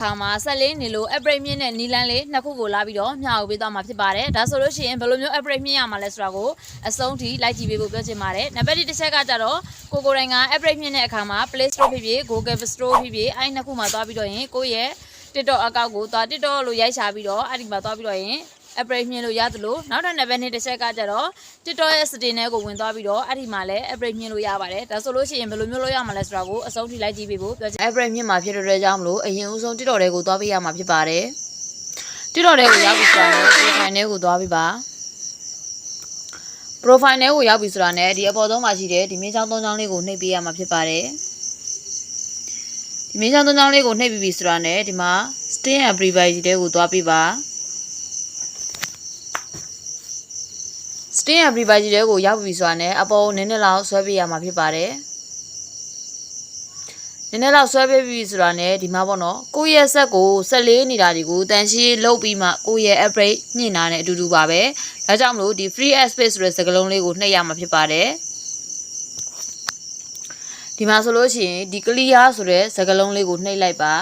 ခါမှာဆက်လေးနေလို့ upgrade မြင့်တဲ့နီလန်းလေးနှစ်ခုကိုလာပြီးတော့မျှဝေပေးသွားမှာဖြစ်ပါတယ်ဒါဆိုလို့ရှိရင်ဘယ်လိုမျိုး upgrade မြင့်ရမှာလဲဆိုတာကိုအဆုံးထိလိုက်ကြည့်ပေးဖို့ပြောချင်ပါတယ်နံပါတ်1တစ်ချက်ကကြတော့ကိုတိုင်းက upgrade မြင့်တဲ့အခါမှာ Play Store ဖြစ်ဖြစ် Google Store ဖြစ်ဖြစ်အဲ့နှစ်ခုမှာသွားပြီးတော့ရင်ကိုရဲ့ TikTok အကောင့်ကိုသွား TikTok လို့ရိုက်ချပြီးတော့အဲ့ဒီမှာသွားပြီးတော့ရင် upgrade မြင့်လို့ရသလိုနောက်ထပ်နံပါတ်2တစ်ချက်ကကြတော့ TikTok ရဲ့ setting တွေကိုဝင်သွားပြီးတော့အဲ့ဒီမှာလည်း upgrade မြင့်လို့ရပါတယ်ဒါဆိုလို့ရှိရင်ဘယ်လိုမျိုးလုပ်ရမှာလဲဆိုတာကိုအဆုံးထိလိုက်ကြည့်ပေးဖို့ပြောချင် upgrade မြင့်မှာဖြစ်တဲ့အတွက်ကြောင့်မလို့အရင်ဦးဆုံး TikTok တွေကိုသွားပေးရမှာဖြစ်ပါတယ် TikTok တွေကိုရောက်ပြီဆိုတာနဲ့ profile တွေကိုသွားပြီးပါ profile တွေကိုရောက်ပြီဆိုတာနဲ့ဒီအပေါ်ဆုံးမှာရှိတဲ့ဒီမြင်းချောင်း၃ချောင်းလေးကိုနှိပ်ပေးရမှာဖြစ်ပါတယ်ဒီမြင်းချောင်း၃ချောင်းလေးကိုနှိပ်ပြီးပြီဆိုတာနဲ့ဒီမှာ stay and privacy တွေကိုသွားပေးပါ stay and privacy တွေကိုရောက်ပြီဆိုတာနဲ့အပေါ်နည်းနည်းလောက်ဆွဲပေးရမှာဖြစ်ပါတယ်နည်းနည်းလောက်ဆွဲပေးပြီဆိုတာနဲ့ဒီမှာပေါ့နော်ကိုယ့်ရဲ့ဆက်ကိုဆက်လေးနေတာတွေကိုတန်ရှင်းလုပ်ပြီးမှကိုယ့်ရဲ့ upgrade ညှင့်တာနဲ့အတူတူပါပဲဒါကြောင့်မလို့ဒီ free space ဆိုတဲ့စကားလုံးလေးကိုနှိပ်ရမှာဖြစ်ပါတယ်ဒီမှာဆိုလို့ရှိရင်ဒီ clear ဆိုတဲ့စကားလုံးလေးကိုနှိပ်လိုက်ပါ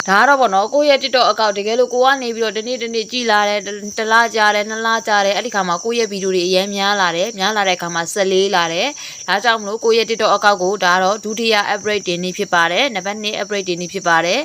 ဒါကတော့ပေါ့နော်ကိုယ့်ရဲ့ TikTok အကောင့်တကယ်လို့ကိုကနေပြီးတော့တနေ့ကြည်လာတယ်တလားကြာတယ်နှစ်လားကြာတယ်အဲ့ဒီခါမှာကိုယ့်ရဲ့ဗီဒီယိုတွေအရင်များလာတဲ့အခါမှာဆက်လေးလာတယ်ဒါကြောင့်မလို့ကိုယ့်ရဲ့ TikTok အကောင့်ကိုဒါတော့ဒုတိယ upgrade တင်နေဖြစ်ပါတယ်နံပါတ်2 upgrade တင်နေဖြစ်ပါတယ်